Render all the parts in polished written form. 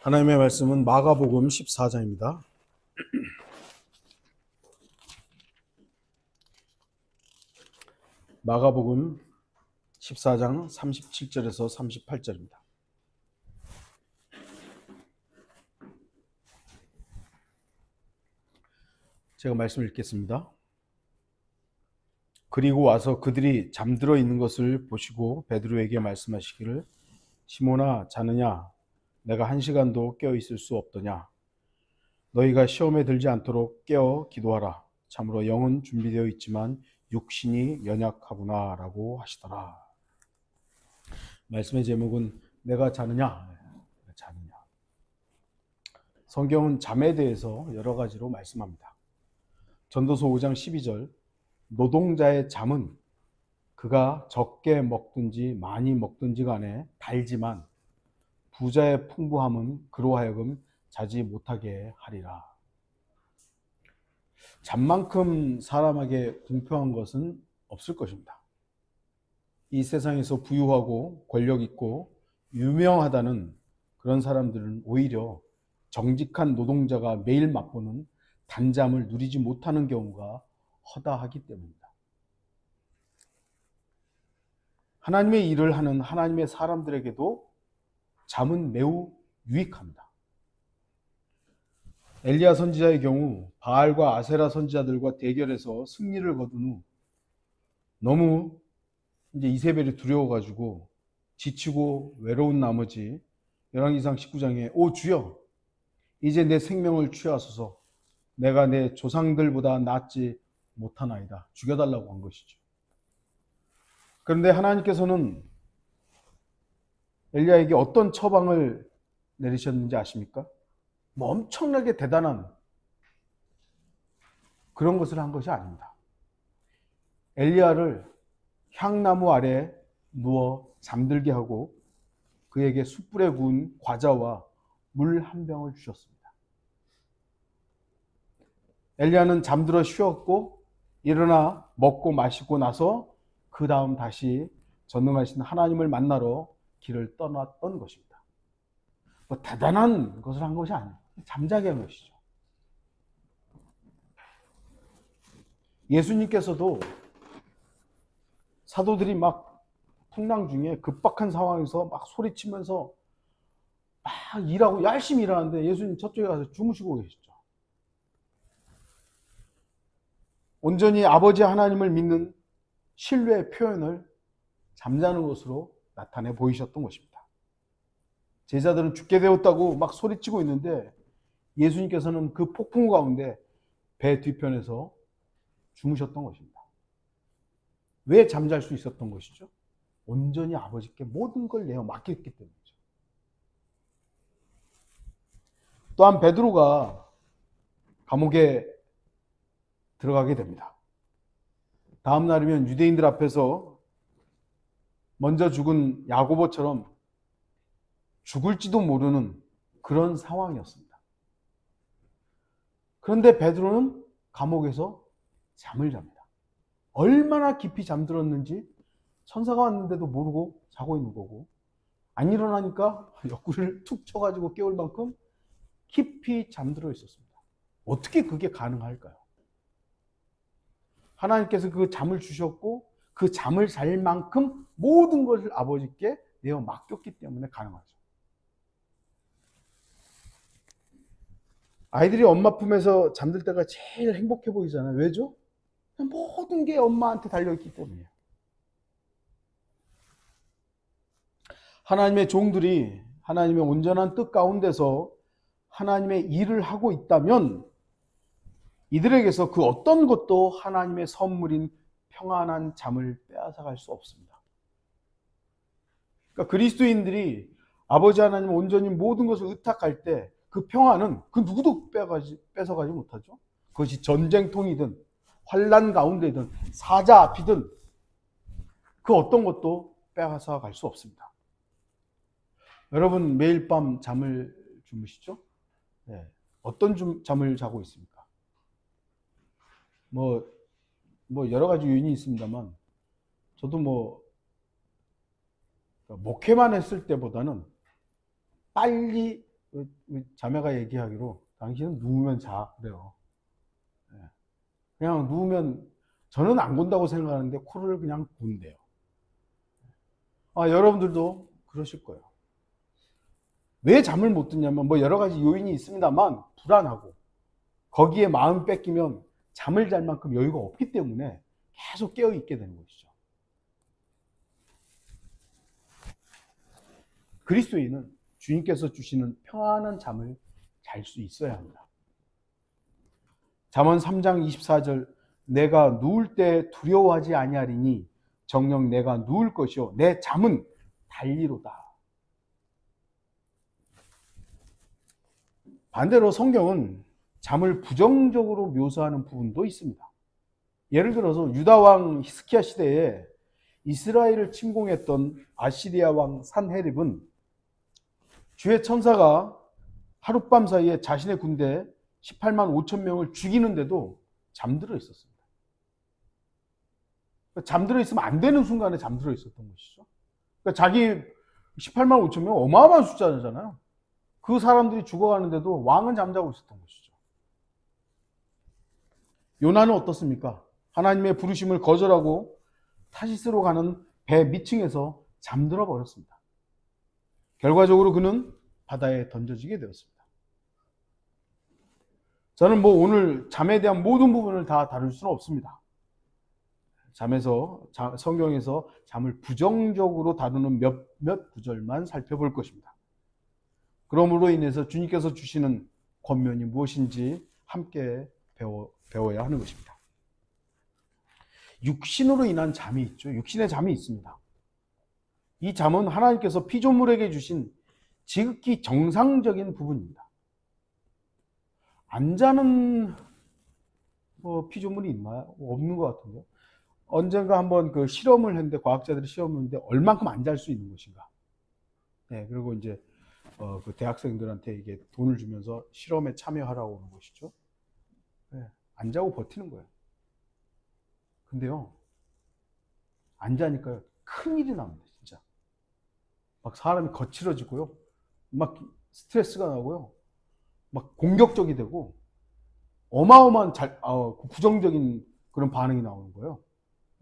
하나님의 말씀은 마가복음 14장입니다. 마가복음 14장 37절에서 38절입니다. 제가 말씀을 읽겠습니다. 그리고 와서 그들이 잠들어 있는 것을 보시고 베드로에게 말씀하시기를 시몬아 자느냐 내가 1시간도 깨어 있을 수 없더냐 너희가 시험에 들지 않도록 깨어 기도하라 참으로 영은 준비되어 있지만 육신이 연약하구나 라고 하시더라. 말씀의 제목은 내가 자느냐. 성경은 잠에 대해서 여러 가지로 말씀합니다. 전도서 5장 12절 노동자의 잠은 그가 적게 먹든지 많이 먹든지 간에 달지만 부자의 풍부함은 그로 하여금 자지 못하게 하리라. 잠만큼 사람에게 공평한 것은 없을 것입니다. 이 세상에서 부유하고 권력 있고 유명하다는 그런 사람들은 오히려 정직한 노동자가 매일 맛보는 단잠을 누리지 못하는 경우가 허다하기 때문입니다. 하나님의 일을 하는 하나님의 사람들에게도 잠은 매우 유익합니다. 엘리야 선지자의 경우 바알과 아세라 선지자들과 대결해서 승리를 거둔 후 너무 이제 이세벨이 두려워가지고 지치고 외로운 나머지 열왕기상 19장에 오 주여 이제 내 생명을 취하소서 내가 내 조상들보다 낫지 못하나이다 죽여달라고 한 것이죠. 그런데 하나님께서는 엘리야에게 어떤 처방을 내리셨는지 아십니까? 뭐 엄청나게 대단한 그런 것을 한 것이 아닙니다. 엘리야를 향나무 아래 누워 잠들게 하고 그에게 숯불에 구운 과자와 물 한 병을 주셨습니다. 엘리야는 잠들어 쉬었고 일어나 먹고 마시고 나서 그 다음 다시 전능하신 하나님을 만나러 길을 떠났던 것입니다. 뭐 대단한 것을 한 것이 아니에요. 잠자게 한 것이죠. 예수님께서도 사도들이 막 풍랑 중에 급박한 상황에서 막 소리치면서 막 일하고 열심히 일하는데 예수님 저쪽에 가서 주무시고 계시죠. 온전히 아버지 하나님을 믿는 신뢰의 표현을 잠자는 것으로 나타내 보이셨던 것입니다. 제자들은 죽게 되었다고 막 소리치고 있는데 예수님께서는 그 폭풍 가운데 배 뒤편에서 주무셨던 것입니다. 왜 잠잘 수 있었던 것이죠? 온전히 아버지께 모든 걸 내어 맡겼기 때문이죠. 또한 베드로가 감옥에 들어가게 됩니다. 다음 날이면 유대인들 앞에서 먼저 죽은 야고보처럼 죽을지도 모르는 그런 상황이었습니다. 그런데 베드로는 감옥에서 잠을 잡니다. 얼마나 깊이 잠들었는지 천사가 왔는데도 모르고 자고 있는 거고 안 일어나니까 옆구리를 툭 쳐가지고 깨울 만큼 깊이 잠들어 있었습니다. 어떻게 그게 가능할까요? 하나님께서 그 잠을 주셨고 그 잠을 잘 만큼 모든 것을 아버지께 내어 맡겼기 때문에 가능하죠. 아이들이 엄마 품에서 잠들 때가 제일 행복해 보이잖아요. 왜죠? 모든 게 엄마한테 달려있기 때문이에요. 하나님의 종들이 하나님의 온전한 뜻 가운데서 하나님의 일을 하고 있다면 이들에게서 그 어떤 것도 하나님의 선물인 평안한 잠을 빼앗아갈 수 없습니다. 그러니까 그리스도인들이 아버지 하나님 온전히 모든 것을 의탁할 때 그 평안은 그 누구도 뺏어가지 못하죠. 그것이 전쟁통이든 환난 가운데든 사자 앞이든 그 어떤 것도 빼앗아 갈 수 없습니다. 여러분 매일 밤 잠을 주무시죠? 네. 어떤 잠을 자고 있습니까? 뭐 여러 가지 요인이 있습니다만 저도 목회만 했을 때보다는 빨리 우리 자매가 얘기하기로 당신은 누우면 자 그래요. 예. 그냥 누우면 저는 안 곤다고 생각하는데 코를 그냥 곤대요. 여러분들도 그러실 거예요. 왜 잠을 못 드냐면 뭐 여러 가지 요인이 있습니다만 불안하고 거기에 마음 뺏기면 잠을 잘 만큼 여유가 없기 때문에 계속 깨어 있게 되는 것이죠. 그리스도인은 주님께서 주시는 평안한 잠을 잘 수 있어야 합니다. 잠언 3장 24절 내가 누울 때 두려워하지 아니하리니 정녕 내가 누울 것이요 내 잠은 달리로다. 반대로 성경은 잠을 부정적으로 묘사하는 부분도 있습니다. 예를 들어서 유다 왕 히스기야 시대에 이스라엘을 침공했던 아시리아 왕 산헤립은 주의 천사가 하룻밤 사이에 자신의 군대 18만 5천 명을 죽이는데도 잠들어 있었습니다. 잠들어 있으면 안 되는 순간에 잠들어 있었던 것이죠. 그러니까 자기 18만 5천 명 어마어마한 숫자잖아요. 그 사람들이 죽어가는데도 왕은 잠자고 있었던 것이죠. 요나는 어떻습니까? 하나님의 부르심을 거절하고 타시스로 가는 배 밑층에서 잠들어 버렸습니다. 결과적으로 그는 바다에 던져지게 되었습니다. 저는 뭐 오늘 잠에 대한 모든 부분을 다 다룰 수는 없습니다. 성경에서 잠을 부정적으로 다루는 몇몇 구절만 살펴볼 것입니다. 그러므로 인해서 주님께서 주시는 권면이 무엇인지 함께 배워야 하는 것입니다. 육신으로 인한 잠이 있죠. 육신의 잠이 있습니다. 이 잠은 하나님께서 피조물에게 주신 지극히 정상적인 부분입니다. 안 자는 피조물이 있나요? 없는 것 같은데요. 언젠가 한번 그 실험을 했는데 과학자들이 실험을 했는데 얼만큼 안 잘 수 있는 것인가. 네, 그리고 이제 그 대학생들한테 이게 돈을 주면서 실험에 참여하라고 하는 것이죠. 네, 안 자고 버티는 거예요. 근데요, 안 자니까요, 큰일이 납니다, 진짜. 막 사람이 거칠어지고요, 막 스트레스가 나고요, 막 공격적이 되고, 어마어마한 부정적인 그런 반응이 나오는 거예요.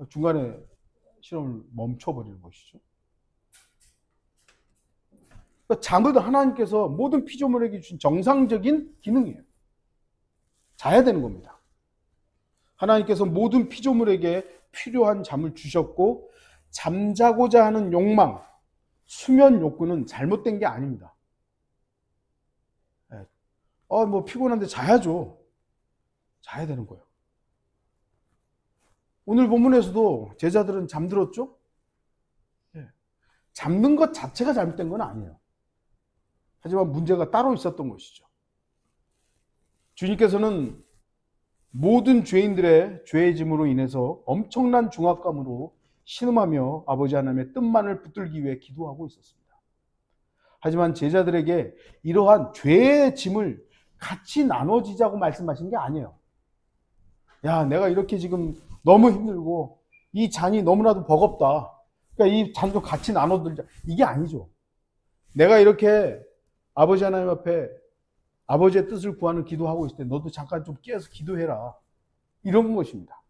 중간에 실험을 멈춰버리는 것이죠. 그러니까 잠은 하나님께서 모든 피조물에게 주신 정상적인 기능이에요. 자야 되는 겁니다. 하나님께서 모든 피조물에게 필요한 잠을 주셨고 잠자고자 하는 욕망, 수면 욕구는 잘못된 게 아닙니다. 뭐 피곤한데 자야죠. 자야 되는 거예요. 오늘 본문에서도 제자들은 잠들었죠? 잠든 것 자체가 잘못된 건 아니에요. 하지만 문제가 따로 있었던 것이죠. 주님께서는 모든 죄인들의 죄의 짐으로 인해서 엄청난 중압감으로 신음하며 아버지 하나님의 뜻만을 붙들기 위해 기도하고 있었습니다. 하지만 제자들에게 이러한 죄의 짐을 같이 나눠지자고 말씀하신 게 아니에요. 야, 내가 이렇게 지금 너무 힘들고 이 잔이 너무나도 버겁다. 그러니까 이 잔도 같이 나눠들자. 이게 아니죠. 내가 이렇게 아버지 하나님 앞에 아버지의 뜻을 구하는 기도하고 있을 때 너도 잠깐 좀 깨어서 기도해라. 이런 것입니다.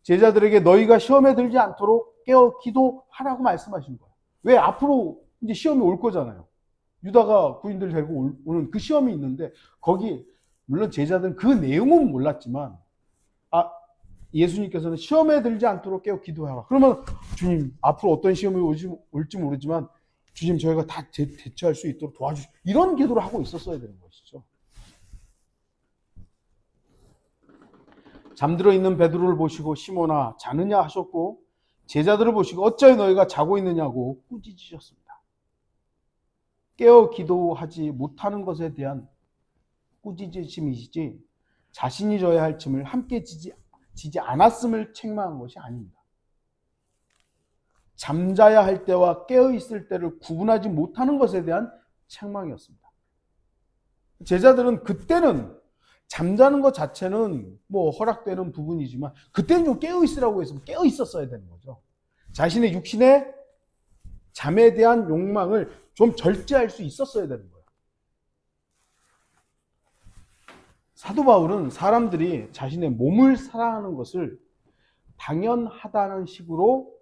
제자들에게 너희가 시험에 들지 않도록 깨어 기도하라고 말씀하신 거예요. 왜? 앞으로 이제 시험이 올 거잖아요. 유다가 구인들 데리고 오는 그 시험이 있는데 거기 물론 제자들은 그 내용은 몰랐지만 예수님께서는 시험에 들지 않도록 깨어 기도하라. 그러면 주님 앞으로 어떤 시험이 올지 모르지만 주님 저희가 다 대처할 수 있도록 도와주시오. 이런 기도를 하고 있었어야 되는 것이죠. 잠들어 있는 베드로를 보시고 시몬아 자느냐 하셨고 제자들을 보시고 어찌하여 너희가 자고 있느냐고 꾸짖으셨습니다. 깨어 기도하지 못하는 것에 대한 꾸짖으심이시지 자신이 져야 할 짐을 함께 지지 않았음을 책망한 것이 아닙니다. 잠자야 할 때와 깨어있을 때를 구분하지 못하는 것에 대한 책망이었습니다. 제자들은 그때는 잠자는 것 자체는 뭐 허락되는 부분이지만 그때는 좀 깨어있으라고 했으면 깨어있었어야 되는 거죠. 자신의 육신의 잠에 대한 욕망을 좀 절제할 수 있었어야 되는 거예요. 사도 바울은 사람들이 자신의 몸을 사랑하는 것을 당연하다는 식으로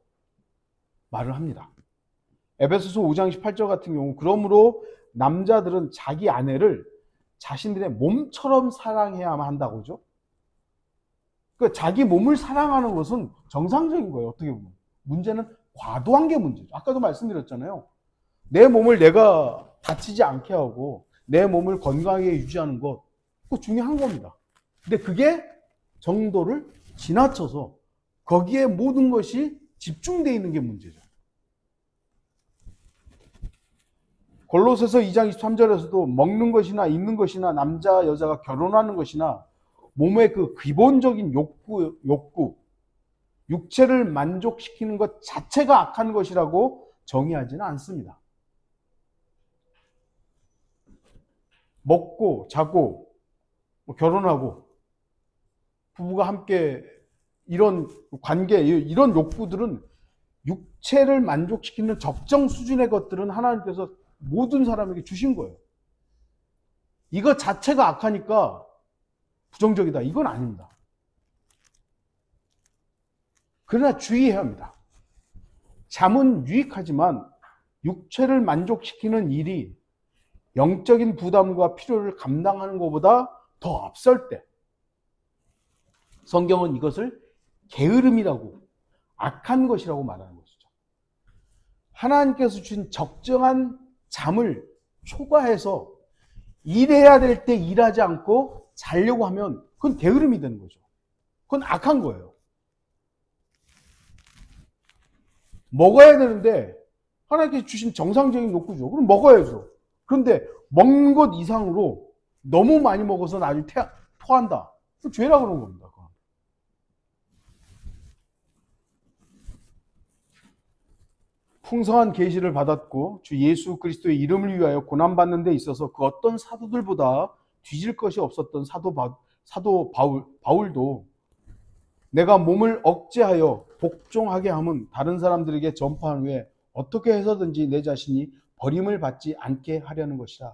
말을 합니다. 에베소서 5장 18절 같은 경우, 그러므로 남자들은 자기 아내를 자신들의 몸처럼 사랑해야만 한다고 하죠. 그러니까 자기 몸을 사랑하는 것은 정상적인 거예요. 어떻게 보면. 문제는 과도한 게 문제죠. 아까도 말씀드렸잖아요. 내 몸을 내가 다치지 않게 하고 내 몸을 건강하게 유지하는 것, 그거 중요한 겁니다. 근데 그게 정도를 지나쳐서 거기에 모든 것이 집중되어 있는 게 문제죠. 골로새서 2장 23절에서도 먹는 것이나 입는 것이나 남자 여자가 결혼하는 것이나 몸의 그 기본적인 욕구, 육체를 만족시키는 것 자체가 악한 것이라고 정의하지는 않습니다. 먹고 자고 결혼하고 부부가 함께 이런 관계, 이런 욕구들은 육체를 만족시키는 적정 수준의 것들은 하나님께서 모든 사람에게 주신 거예요. 이거 자체가 악하니까 부정적이다, 이건 아닙니다. 그러나 주의해야 합니다. 잠은 유익하지만 육체를 만족시키는 일이 영적인 부담과 필요를 감당하는 것보다 더 앞설 때 성경은 이것을 게으름이라고, 악한 것이라고 말하는 것이죠. 하나님께서 주신 적정한 잠을 초과해서 일해야 될 때 일하지 않고 자려고 하면 그건 게으름이 되는 거죠. 그건 악한 거예요. 먹어야 되는데 하나님께서 주신 정상적인 욕구죠. 그럼 먹어야죠. 그런데 먹는 것 이상으로 너무 많이 먹어서 나중에 토한다. 그건 죄라 그런 겁니다. 풍성한 계시를 받았고 주 예수 그리스도의 이름을 위하여 고난받는 데 있어서 그 어떤 사도들보다 뒤질 것이 없었던 사도 바울도 내가 몸을 억제하여 복종하게 함은 다른 사람들에게 전파한 후에 어떻게 해서든지 내 자신이 버림을 받지 않게 하려는 것이라.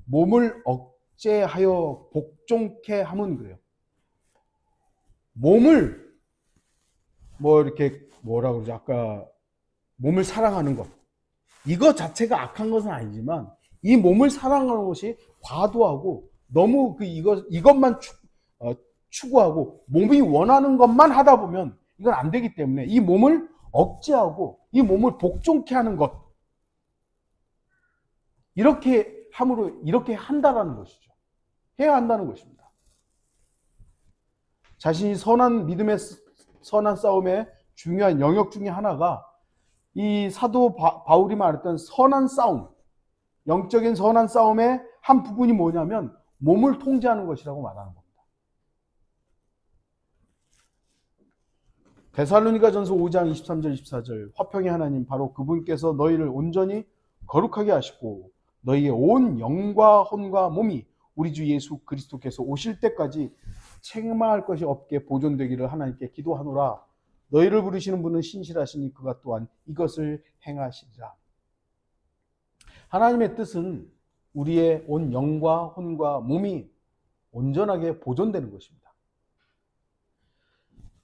몸을 억제하여 복종케 함은 그래요. 몸을 이렇게 뭐라 그러죠? 아까 몸을 사랑하는 것, 이거 자체가 악한 것은 아니지만 이 몸을 사랑하는 것이 과도하고 너무 이것만 추구하고 몸이 원하는 것만 하다 보면 이건 안 되기 때문에 이 몸을 억제하고 이 몸을 복종케 하는 것, 이렇게 함으로 이렇게 한다라는 것이죠. 해야 한다는 것입니다. 자신이 선한 믿음의 선한 싸움의 중요한 영역 중에 하나가 이 사도 바울이 말했던 선한 싸움, 영적인 선한 싸움의 한 부분이 뭐냐면 몸을 통제하는 것이라고 말하는 겁니다. 데살로니가전서 5장 23절 24절, 화평의 하나님 바로 그분께서 너희를 온전히 거룩하게 하시고 너희의 온 영과 혼과 몸이 우리 주 예수 그리스도께서 오실 때까지 책망할 것이 없게 보존되기를 하나님께 기도하노라. 너희를 부르시는 분은 신실하시니 그가 또한 이것을 행하시리라. 하나님의 뜻은 우리의 온 영과 혼과 몸이 온전하게 보존되는 것입니다.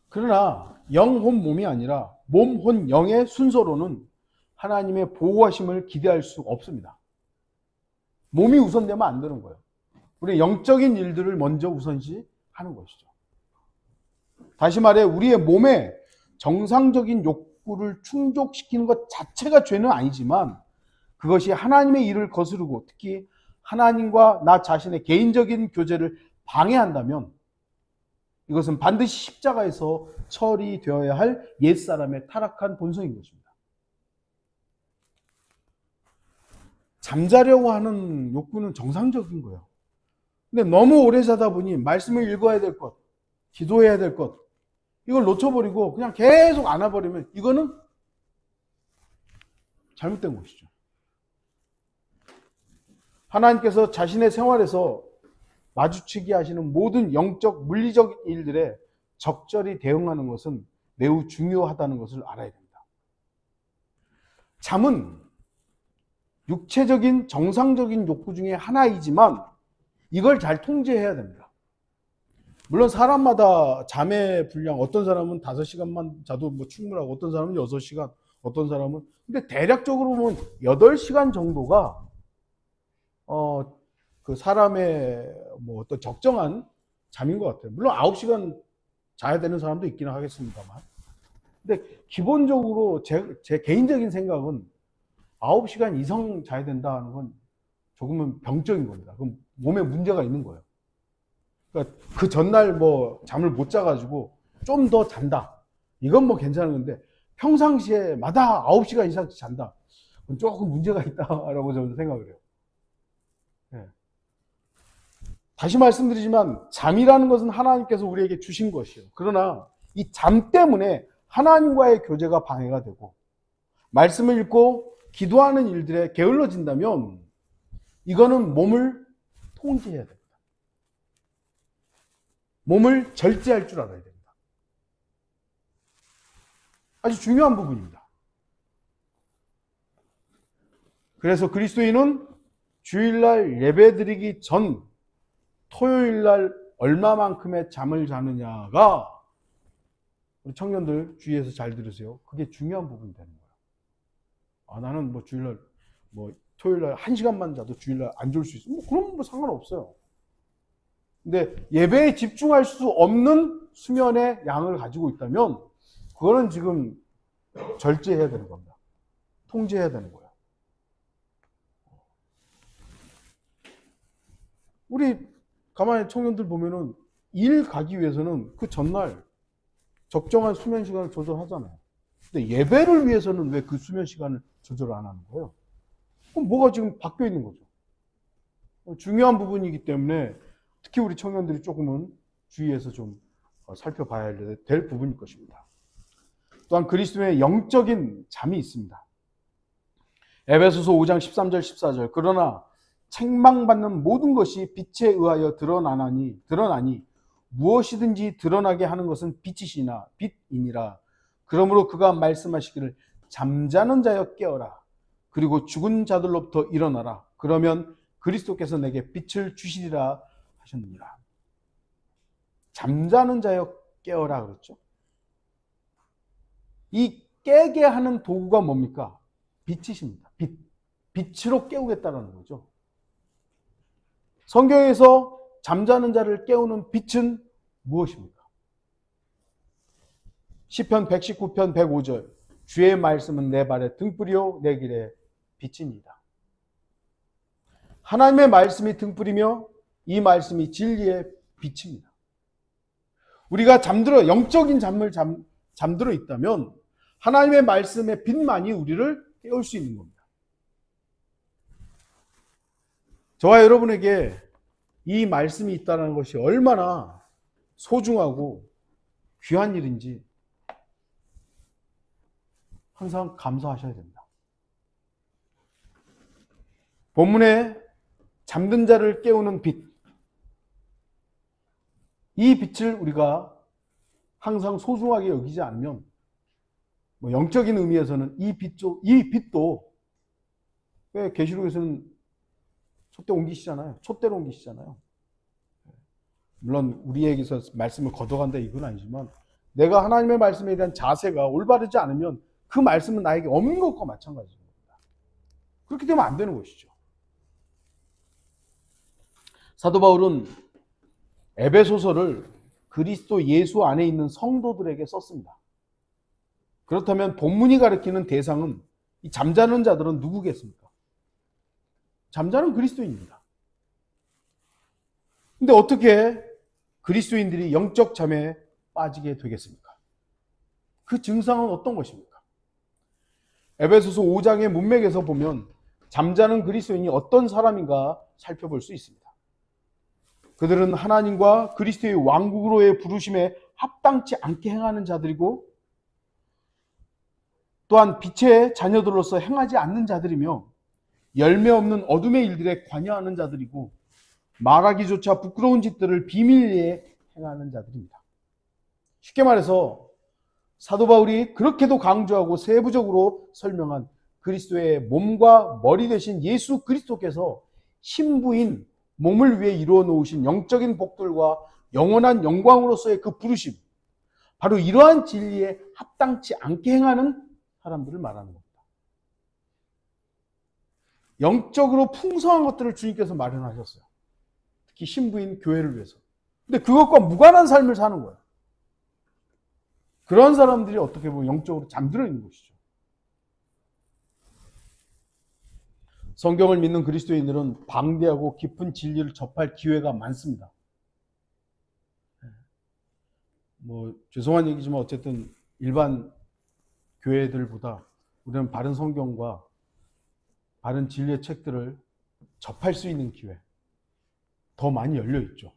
그러나 영, 혼, 몸이 아니라 몸, 혼, 영의 순서로는 하나님의 보호하심을 기대할 수 없습니다. 몸이 우선되면 안 되는 거예요. 우리 영적인 일들을 먼저 우선시하는 것이죠. 다시 말해 우리의 몸에 정상적인 욕구를 충족시키는 것 자체가 죄는 아니지만 그것이 하나님의 일을 거스르고 특히 하나님과 나 자신의 개인적인 교제를 방해한다면 이것은 반드시 십자가에서 처리되어야 할 옛사람의 타락한 본성인 것입니다. 잠자려고 하는 욕구는 정상적인 거예요. 근데 너무 오래 자다 보니 말씀을 읽어야 될 것, 기도해야 될 것, 이걸 놓쳐버리고 그냥 계속 안아버리면 이거는 잘못된 것이죠. 하나님께서 자신의 생활에서 마주치게 하시는 모든 영적, 물리적 일들에 적절히 대응하는 것은 매우 중요하다는 것을 알아야 됩니다. 잠은 육체적인 정상적인 욕구 중에 하나이지만 이걸 잘 통제해야 됩니다. 물론 사람마다 잠의 분량, 어떤 사람은 5시간만 자도 뭐 충분하고 어떤 사람은 6시간, 어떤 사람은, 근데 대략적으로 보면 8시간 정도가 그 사람의 뭐 어떤 적정한 잠인 것 같아요. 물론 9시간 자야 되는 사람도 있기는 하겠습니다만. 근데 기본적으로 제 개인적인 생각은 9시간 이상 자야 된다는 건 조금은 병적인 겁니다. 그럼 몸에 문제가 있는 거예요. 그러니까 그 전날 뭐 잠을 못 자가지고 좀 더 잔다. 이건 뭐 괜찮은 건데 평상시에 마다 9시간 이상 잔다. 그건 조금 문제가 있다라고 저는 생각을 해요. 네. 다시 말씀드리지만 잠이라는 것은 하나님께서 우리에게 주신 것이에요. 그러나 이 잠 때문에 하나님과의 교제가 방해가 되고 말씀을 읽고 기도하는 일들에 게을러진다면 이거는 몸을 통제해야 됩니다. 몸을 절제할 줄 알아야 됩니다. 아주 중요한 부분입니다. 그래서 그리스도인은 주일날 예배드리기 전 토요일날 얼마만큼의 잠을 자느냐가 우리 청년들 주위에서 잘 들으세요. 그게 중요한 부분이 되는 거예요. 아, 나는 뭐 주일날 뭐 토요일날 1시간만 자도 주일날 안 졸 수 있어. 뭐 그런 거 상관없어요. 근데 예배에 집중할 수 없는 수면의 양을 가지고 있다면 그거는 지금 절제해야 되는 겁니다. 통제해야 되는 거예요. 우리 가만히 청년들 보면은 일 가기 위해서는 그 전날 적정한 수면 시간을 조절하잖아요. 근데 예배를 위해서는 왜 그 수면 시간을 조절 안 하는 거예요? 그럼 뭐가 지금 바뀌어 있는 거죠? 중요한 부분이기 때문에 특히 우리 청년들이 조금은 주의해서 좀 살펴봐야 될 부분일 것입니다. 또한 그리스도의 영적인 잠이 있습니다. 에베소서 5장 13절 14절 그러나 책망받는 모든 것이 빛에 의하여 드러나니 무엇이든지 드러나게 하는 것은 빛이니라. 그러므로 그가 말씀하시기를 잠자는 자여 깨어라. 그리고 죽은 자들로부터 일어나라. 그러면 그리스도께서 내게 빛을 주시리라 하셨느니라. 잠자는 자여 깨어라 그랬죠. 이 깨게 하는 도구가 뭡니까? 빛이십니다. 빛으로 깨우겠다는 거죠. 성경에서 잠자는 자를 깨우는 빛은 무엇입니까? 시편 119편 105절 주의 말씀은 내 발의 등불이요 내 길의 빛입니다. 하나님의 말씀이 등불이며 이 말씀이 진리의 빛입니다. 우리가 영적인 잠을 잠들어 있다면 하나님의 말씀의 빛만이 우리를 깨울 수 있는 겁니다. 저와 여러분에게 이 말씀이 있다는 것이 얼마나 소중하고 귀한 일인지 항상 감사하셔야 됩니다. 본문에 잠든 자를 깨우는 빛, 이 빛을 우리가 항상 소중하게 여기지 않으면 뭐 영적인 의미에서는 이 빛도 왜 계시록에서는 촛대로 옮기시잖아요. 물론 우리에게서 말씀을 걷어간다 이건 아니지만 내가 하나님의 말씀에 대한 자세가 올바르지 않으면 그 말씀은 나에게 없는 것과 마찬가지입니다. 그렇게 되면 안 되는 것이죠. 사도 바울은 에베소서를 그리스도 예수 안에 있는 성도들에게 썼습니다. 그렇다면 본문이 가리키는 대상은 이 잠자는 자들은 누구겠습니까? 잠자는 그리스도인입니다. 근데 어떻게 그리스도인들이 영적 잠에 빠지게 되겠습니까? 그 증상은 어떤 것입니까? 에베소서 5장의 문맥에서 보면 잠자는 그리스도인이 어떤 사람인가 살펴볼 수 있습니다. 그들은 하나님과 그리스도의 왕국으로의 부르심에 합당치 않게 행하는 자들이고 또한 빛의 자녀들로서 행하지 않는 자들이며 열매 없는 어둠의 일들에 관여하는 자들이고 말하기조차 부끄러운 짓들을 비밀리에 행하는 자들입니다. 쉽게 말해서 사도 바울이 그렇게도 강조하고 세부적으로 설명한 그리스도의 몸과 머리 되신 예수 그리스도께서 신부인 몸을 위해 이루어 놓으신 영적인 복들과 영원한 영광으로서의 그 부르심, 바로 이러한 진리에 합당치 않게 행하는 사람들을 말하는 겁니다. 영적으로 풍성한 것들을 주님께서 마련하셨어요. 특히 신부인 교회를 위해서. 근데 그것과 무관한 삶을 사는 거예요. 그런 사람들이 어떻게 보면 영적으로 잠들어 있는 것이죠. 성경을 믿는 그리스도인들은 방대하고 깊은 진리를 접할 기회가 많습니다. 죄송한 얘기지만 어쨌든 일반 교회들보다 우리는 바른 성경과 바른 진리의 책들을 접할 수 있는 기회 더 많이 열려 있죠.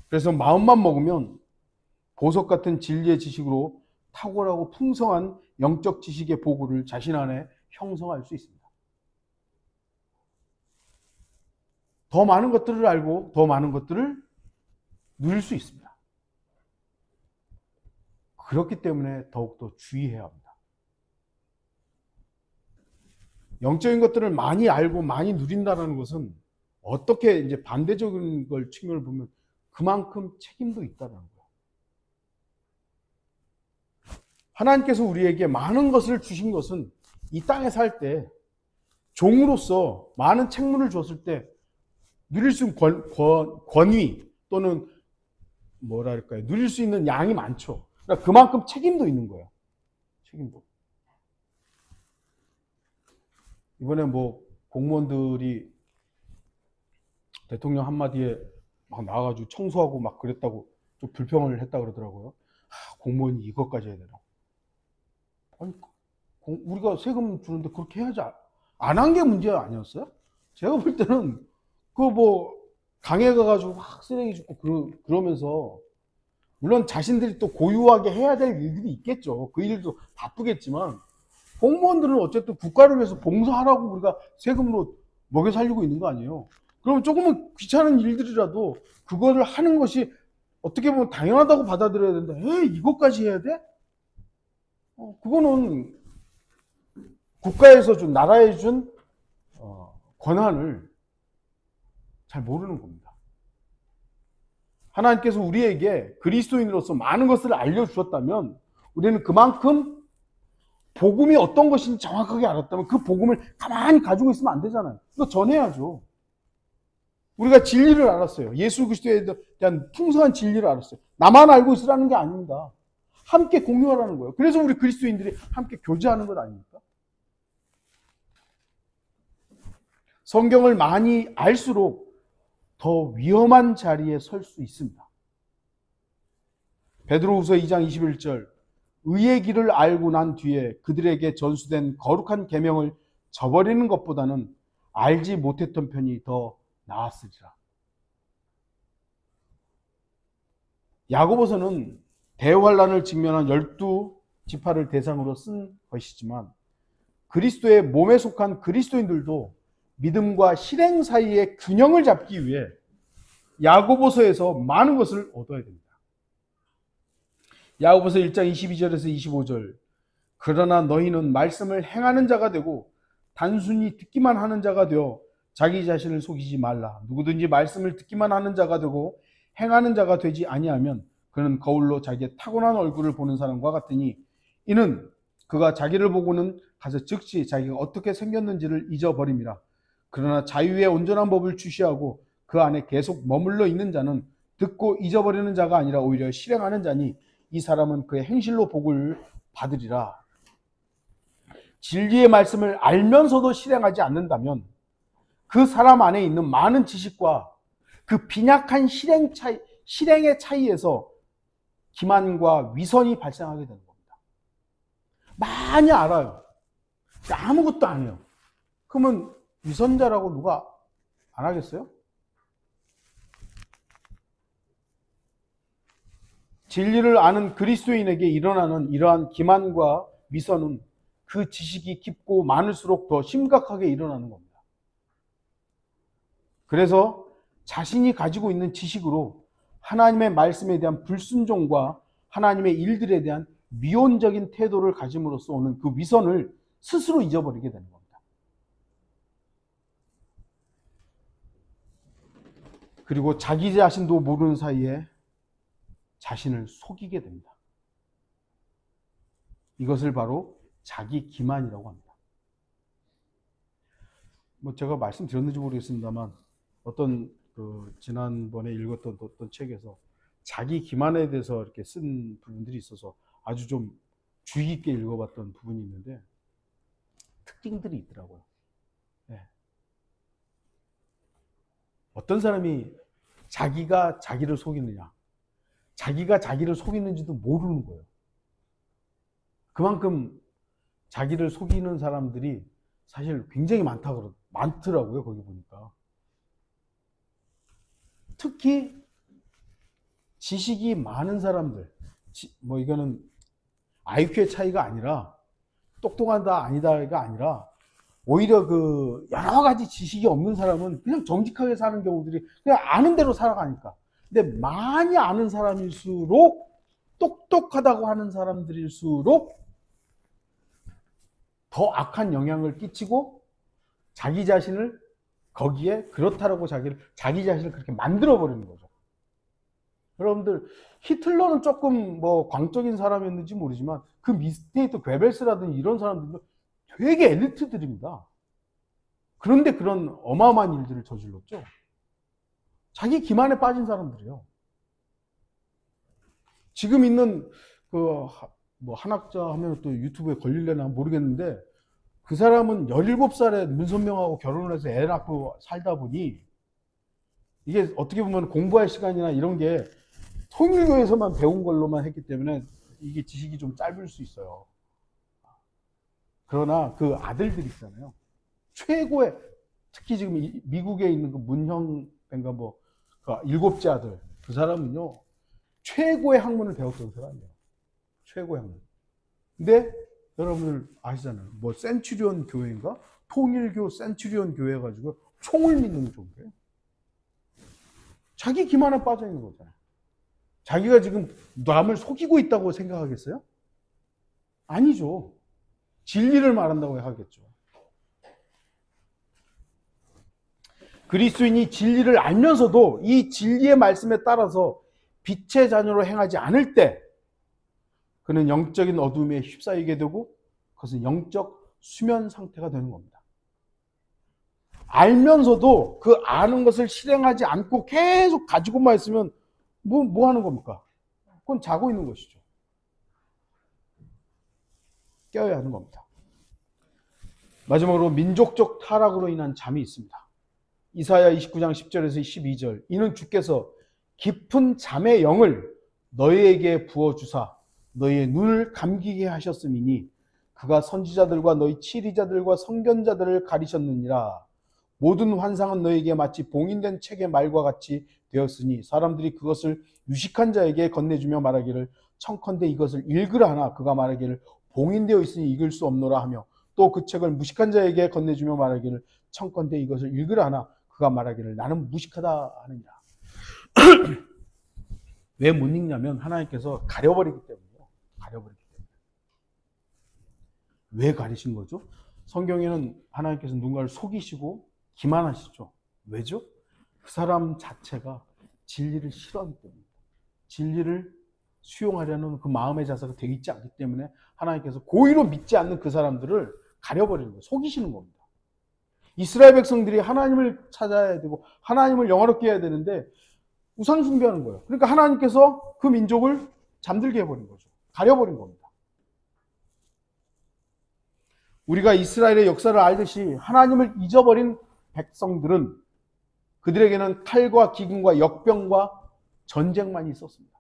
그래서 마음만 먹으면 보석 같은 진리의 지식으로 탁월하고 풍성한 영적 지식의 보고를 자신 안에 형성할 수 있습니다. 더 많은 것들을 알고 더 많은 것들을 누릴 수 있습니다. 그렇기 때문에 더욱더 주의해야 합니다. 영적인 것들을 많이 알고 많이 누린다는 것은 어떻게 이제 반대적인 걸 측면을 보면 그만큼 책임도 있다는 거예요. 하나님께서 우리에게 많은 것을 주신 것은 이 땅에 살 때 종으로서 많은 책무를 줬을 때 누릴 수 있는 권위 또는 뭐랄까요, 누릴 수 있는 양이 많죠. 그러니까 그만큼 책임도 있는 거예요. 책임도. 이번에 공무원들이 대통령 한마디에 막 나와가지고 청소하고 막 그랬다고 좀 불평을 했다 그러더라고요. 공무원이 이것까지 해야 되나? 아니, 우리가 세금 주는데 그렇게 해야지. 안 한 게 문제 아니었어요? 제가 볼 때는 강에 가가지고 막 쓰레기 줍고 그러면서 물론 자신들이 또 고유하게 해야 될 일들이 있겠죠. 그 일도 바쁘겠지만 공무원들은 어쨌든 국가를 위해서 봉사하라고 우리가 세금으로 먹여 살리고 있는 거 아니에요. 그럼 조금은 귀찮은 일들이라도 그거를 하는 것이 어떻게 보면 당연하다고 받아들여야 된다. 이것까지 해야 돼? 그거는 국가에서 준, 나라에 준 권한을 잘 모르는 겁니다. 하나님께서 우리에게 그리스도인으로서 많은 것을 알려주셨다면 우리는 그만큼 복음이 어떤 것인지 정확하게 알았다면 그 복음을 가만히 가지고 있으면 안 되잖아요. 이거 전해야죠. 우리가 진리를 알았어요. 예수 그리스도에 대한 풍성한 진리를 알았어요. 나만 알고 있으라는 게 아닙니다. 함께 공유하라는 거예요. 그래서 우리 그리스도인들이 함께 교제하는 것 아닙니까? 성경을 많이 알수록 더 위험한 자리에 설 수 있습니다. 베드로후서 2장 21절, 의의 길을 알고 난 뒤에 그들에게 전수된 거룩한 계명을 저버리는 것보다는 알지 못했던 편이 더 나았으리라. 야고보서는 대환란을 직면한 12지파를 대상으로 쓴 것이지만 그리스도의 몸에 속한 그리스도인들도 믿음과 실행 사이의 균형을 잡기 위해 야고보서에서 많은 것을 얻어야 됩니다. 야고보서 1장 22절에서 25절, 그러나 너희는 말씀을 행하는 자가 되고 단순히 듣기만 하는 자가 되어 자기 자신을 속이지 말라. 누구든지 말씀을 듣기만 하는 자가 되고 행하는 자가 되지 아니하면 그는 거울로 자기의 타고난 얼굴을 보는 사람과 같으니 이는 그가 자기를 보고는 가서 즉시 자기가 어떻게 생겼는지를 잊어버림이라. 그러나 자유의 온전한 법을 주시하고 그 안에 계속 머물러 있는 자는 듣고 잊어버리는 자가 아니라 오히려 실행하는 자니 이 사람은 그의 행실로 복을 받으리라. 진리의 말씀을 알면서도 실행하지 않는다면 그 사람 안에 있는 많은 지식과 그 빈약한 실행의 차이에서 기만과 위선이 발생하게 되는 겁니다. 많이 알아요. 아무것도 안 해요. 그러면 위선자라고 누가 안 하겠어요? 진리를 아는 그리스도인에게 일어나는 이러한 기만과 위선은 그 지식이 깊고 많을수록 더 심각하게 일어나는 겁니다. 그래서 자신이 가지고 있는 지식으로 하나님의 말씀에 대한 불순종과 하나님의 일들에 대한 미온적인 태도를 가짐으로써 오는 그 위선을 스스로 잊어버리게 되는 겁니다. 그리고 자기 자신도 모르는 사이에 자신을 속이게 됩니다. 이것을 바로 자기 기만이라고 합니다. 제가 말씀드렸는지 모르겠습니다만 어떤 지난번에 읽었던 어떤 책에서 자기 기만에 대해서 이렇게 쓴 부분들이 있어서 아주 좀 주의 깊게 읽어봤던 부분이 있는데 특징들이 있더라고요. 네. 어떤 사람이 자기가 자기를 속이느냐, 자기가 자기를 속이는지도 모르는 거예요. 그만큼 자기를 속이는 사람들이 사실 굉장히 많더라고요. 거기 보니까. 특히 지식이 많은 사람들, 이거는 IQ의 차이가 아니라 똑똑하다 아니다가 아니라 오히려 여러 가지 지식이 없는 사람은 그냥 정직하게 사는 경우들이 그냥 아는 대로 살아가니까. 근데 많이 아는 사람일수록 똑똑하다고 하는 사람들일수록 더 악한 영향을 끼치고 자기 자신을 거기에 그렇다라고 자기 자신을 그렇게 만들어버리는 거죠. 여러분들 히틀러는 조금 광적인 사람이었는지 모르지만 그 밑에 있던 괴벨스라든지 이런 사람들도 되게 엘리트들입니다. 그런데 그런 어마어마한 일들을 저질렀죠. 자기 기만에 빠진 사람들이에요. 지금 있는 한학자 하면 또 유튜브에 걸릴려나 모르겠는데 그 사람은 17살에 문선명하고 결혼을 해서 애 낳고 살다 보니 이게 어떻게 보면 공부할 시간이나 이런 게 통일교에서만 배운 걸로만 했기 때문에 이게 지식이 좀 짧을 수 있어요. 그러나 그 아들들 있잖아요. 최고의, 특히 지금 미국에 있는 그 문형인가 그 7째 아들, 그 사람은요, 최고의 학문을 배웠던 사람이에요. 최고의 학문. 근데 여러분들 아시잖아요. 센츄리온 교회인가? 통일교 센츄리온 교회 가지고 총을 믿는 종교예요. 자기 기만에 빠져 있는 거잖아요. 자기가 지금 남을 속이고 있다고 생각하겠어요? 아니죠. 진리를 말한다고 하겠죠. 그리스도인이 진리를 알면서도 이 진리의 말씀에 따라서 빛의 자녀로 행하지 않을 때 그는 영적인 어둠에 휩싸이게 되고 그것은 영적 수면 상태가 되는 겁니다. 알면서도 그 아는 것을 실행하지 않고 계속 가지고만 있으면 뭐 하는 겁니까? 그건 자고 있는 것이죠. 깨어야 하는 겁니다. 마지막으로 민족적 타락으로 인한 잠이 있습니다. 이사야 29장 10절에서 12절. 이는 주께서 깊은 잠의 영을 너희에게 부어주사 너희의 눈을 감기게 하셨음이니 그가 선지자들과 너희 치리자들과 선견자들을 가리셨느니라. 모든 환상은 너희에게 마치 봉인된 책의 말과 같이 되었으니 사람들이 그것을 유식한 자에게 건네주며 말하기를 청컨대 이것을 읽으라 하나 그가 말하기를 봉인되어 있으니 읽을 수 없노라 하며 또 그 책을 무식한 자에게 건네주며 말하기를 청컨대 이것을 읽으라 하나 그가 말하기를 나는 무식하다 하느니라. 왜 못 읽냐면 하나님께서 가려버리기 때문이에요. 가려버리기 때문에. 왜 가리신 거죠? 성경에는 하나님께서 누군가를 속이시고 기만하시죠. 왜죠? 그 사람 자체가 진리를 싫어하기 때문입니다. 진리를 수용하려는 그 마음의 자세가 되어 있지 않기 때문에 하나님께서 고의로 믿지 않는 그 사람들을 가려버리는 거예요. 속이시는 겁니다. 이스라엘 백성들이 하나님을 찾아야 되고 하나님을 영화롭게 해야 되는데 우상 숭배하는 거예요. 그러니까 하나님께서 그 민족을 잠들게 해버린 거죠. 가려버린 겁니다. 우리가 이스라엘의 역사를 알듯이 하나님을 잊어버린 백성들은 그들에게는 칼과 기근과 역병과 전쟁만 있었습니다.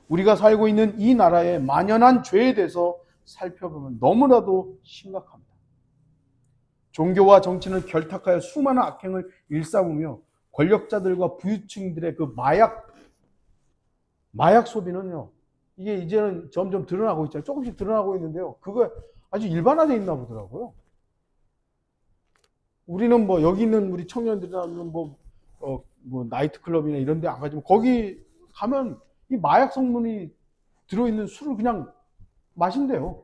우리가 살고 있는 이 나라의 만연한 죄에 대해서 살펴보면 너무나도 심각합니다. 종교와 정치는 결탁하여 수많은 악행을 일삼으며 권력자들과 부유층들의 그 마약 소비는요, 이게 이제는 점점 드러나고 있잖아요. 조금씩 드러나고 있는데요. 그거 아주 일반화되어 있나 보더라고요. 우리는 여기 있는 우리 청년들이나 나이트클럽이나 이런 데 안 가지만 거기 가면 이 마약 성분이 들어있는 술을 그냥 마신대요.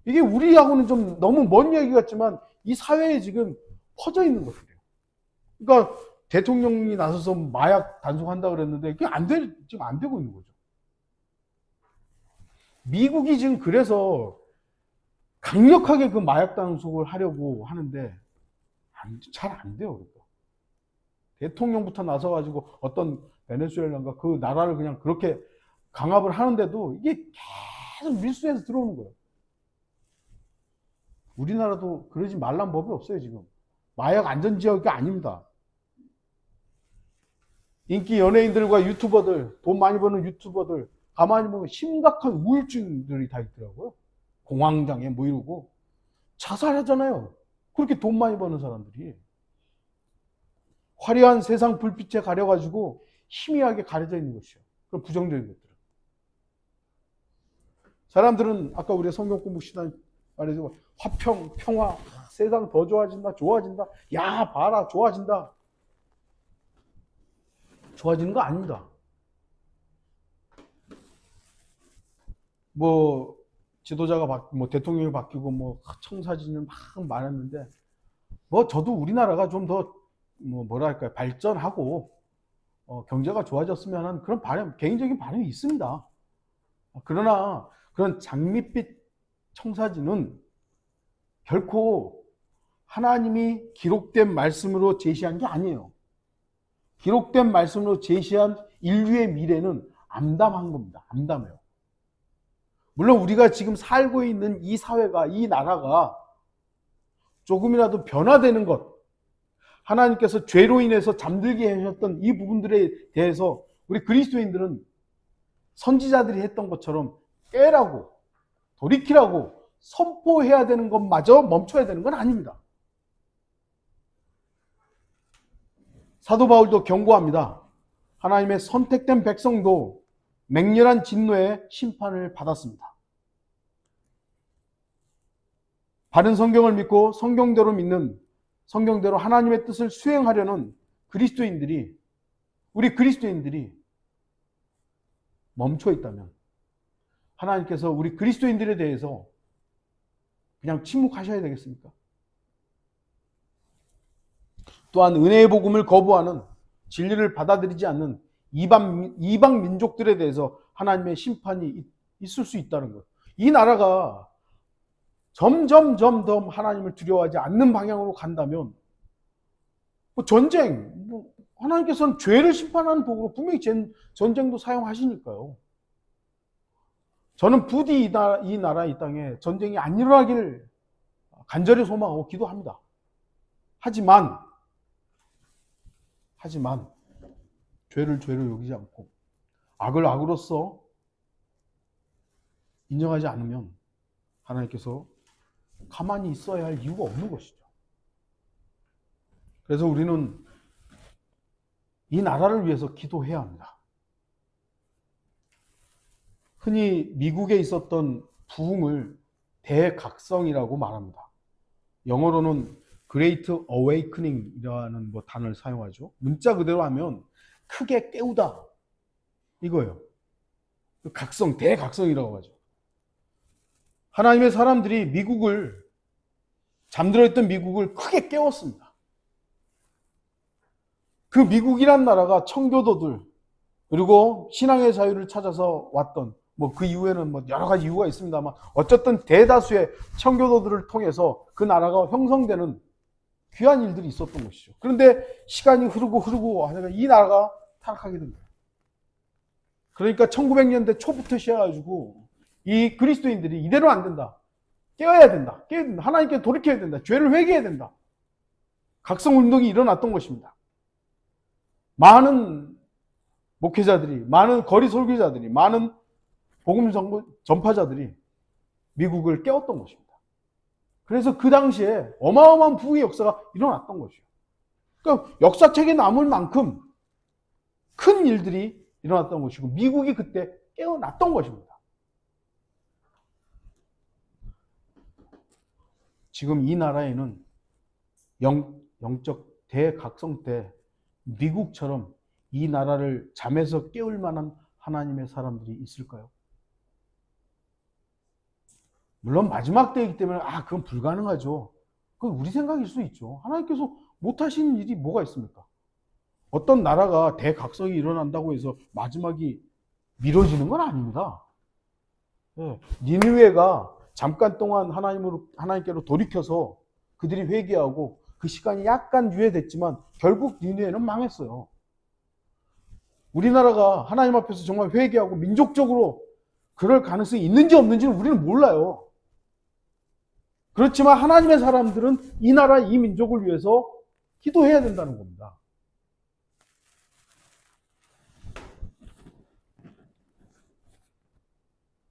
이게 우리하고는 좀 너무 먼 얘기 같지만 이 사회에 지금 퍼져 있는 것들이에요. 그러니까 대통령이 나서서 마약 단속한다 그랬는데 그게 지금 안 되고 있는 거죠. 미국이 지금 그래서 강력하게 그 마약 단속을 하려고 하는데 잘 안 돼요. 그러니까. 대통령부터 나서가지고 어떤 베네수엘라인가 그 나라를 그냥 그렇게 강압을 하는데도 이게 계속 밀수해서 들어오는 거예요. 우리나라도 그러지 말란 법이 없어요, 지금. 마약 안전지역이 아닙니다. 인기 연예인들과 유튜버들, 돈 많이 버는 유튜버들, 가만히 보면 심각한 우울증들이 다 있더라고요. 공황장애 뭐 이러고. 자살하잖아요. 그렇게 돈 많이 버는 사람들이. 화려한 세상 불빛에 가려가지고 희미하게 가려져 있는 것이요. 그런 부정적인 것들은. 사람들은 아까 우리 성경 공부 시간 말해서 화평, 평화, 세상 더 좋아진다, 좋아진다. 야, 봐라, 좋아진다. 좋아지는 거 아닙니다. 뭐 지도자가 뭐 대통령이 바뀌고 뭐 청사진을 막 많았는데 뭐 저도 우리나라가 좀 더 뭐랄까요 발전하고 경제가 좋아졌으면 하는 그런 개인적인 바람이 있습니다. 그러나 그런 장밋빛 청사진은 결코 하나님이 기록된 말씀으로 제시한 게 아니에요. 기록된 말씀으로 제시한 인류의 미래는 암담한 겁니다. 암담해요. 물론 우리가 지금 살고 있는 이 사회가, 이 나라가 조금이라도 변화되는 것, 하나님께서 죄로 인해서 잠들게 하셨던 이 부분들에 대해서 우리 그리스도인들은 선지자들이 했던 것처럼 깨라고, 돌이키라고 선포해야 되는 것마저 멈춰야 되는 건 아닙니다. 사도 바울도 경고합니다. 하나님의 선택된 백성도 맹렬한 진노의 심판을 받았습니다. 바른 성경을 믿고 성경대로 믿는, 성경대로 하나님의 뜻을 수행하려는 그리스도인들이, 우리 그리스도인들이 멈춰 있다면 하나님께서 우리 그리스도인들에 대해서 그냥 침묵하셔야 되겠습니까? 또한 은혜의 복음을 거부하는, 진리를 받아들이지 않는 이방 민족들에 대해서 하나님의 심판이 있을 수 있다는 거예요. 이 나라가 점점 하나님을 두려워하지 않는 방향으로 간다면 전쟁, 하나님께서는 죄를 심판하는 도구로 분명히 전쟁도 사용하시니까요. 저는 부디 이 나라, 이 땅에 전쟁이 안 일어나기를 간절히 소망하고 기도합니다. 하지만 죄를 죄로 여기지 않고 악을 악으로서 인정하지 않으면 하나님께서 가만히 있어야 할 이유가 없는 것이죠. 그래서 우리는 이 나라를 위해서 기도해야 합니다. 흔히 미국에 있었던 부흥을 대각성이라고 말합니다. 영어로는 Great Awakening이라는 단어를 사용하죠. 문자 그대로 하면 크게 깨우다 이거예요. 각성, 대각성이라고 하죠. 하나님의 사람들이 잠들어 있던 미국을 크게 깨웠습니다. 그 미국이란 나라가 청교도들, 그리고 신앙의 자유를 찾아서 왔던, 그 이후에는 여러 가지 이유가 있습니다만, 어쨌든 대다수의 청교도들을 통해서 그 나라가 형성되는 귀한 일들이 있었던 것이죠. 그런데 시간이 흐르고 하다가 이 나라가 타락하게 됩니다. 그러니까 1900년대 초부터 시작해가지고 이 그리스도인들이 이대로 안 된다. 깨어야 된다. 하나님께 돌이켜야 된다. 죄를 회개해야 된다. 각성운동이 일어났던 것입니다. 많은 목회자들이, 많은 거리 설교자들이, 많은 복음 전파자들이 미국을 깨웠던 것입니다. 그래서 그 당시에 어마어마한 부흥의 역사가 일어났던 것이죠. 그러니까 역사책에 남을 만큼 큰 일들이 일어났던 것이고 미국이 그때 깨어났던 것입니다. 지금 이 나라에는 영적 대각성 때 미국처럼 이 나라를 잠에서 깨울 만한 하나님의 사람들이 있을까요? 물론 마지막 때이기 때문에 그건 불가능하죠. 그건 우리 생각일 수 있죠. 하나님께서 못하시는 일이 뭐가 있습니까? 어떤 나라가 대각성이 일어난다고 해서 마지막이 미뤄지는 건 아닙니다. 니느웨가 잠깐 동안 하나님께로 돌이켜서 그들이 회개하고 그 시간이 약간 유예됐지만 결국 니느웨는 망했어요. 우리나라가 하나님 앞에서 정말 회개하고 민족적으로 그럴 가능성이 있는지 없는지는 우리는 몰라요. 그렇지만 하나님의 사람들은 이 나라, 이 민족을 위해서 기도해야 된다는 겁니다.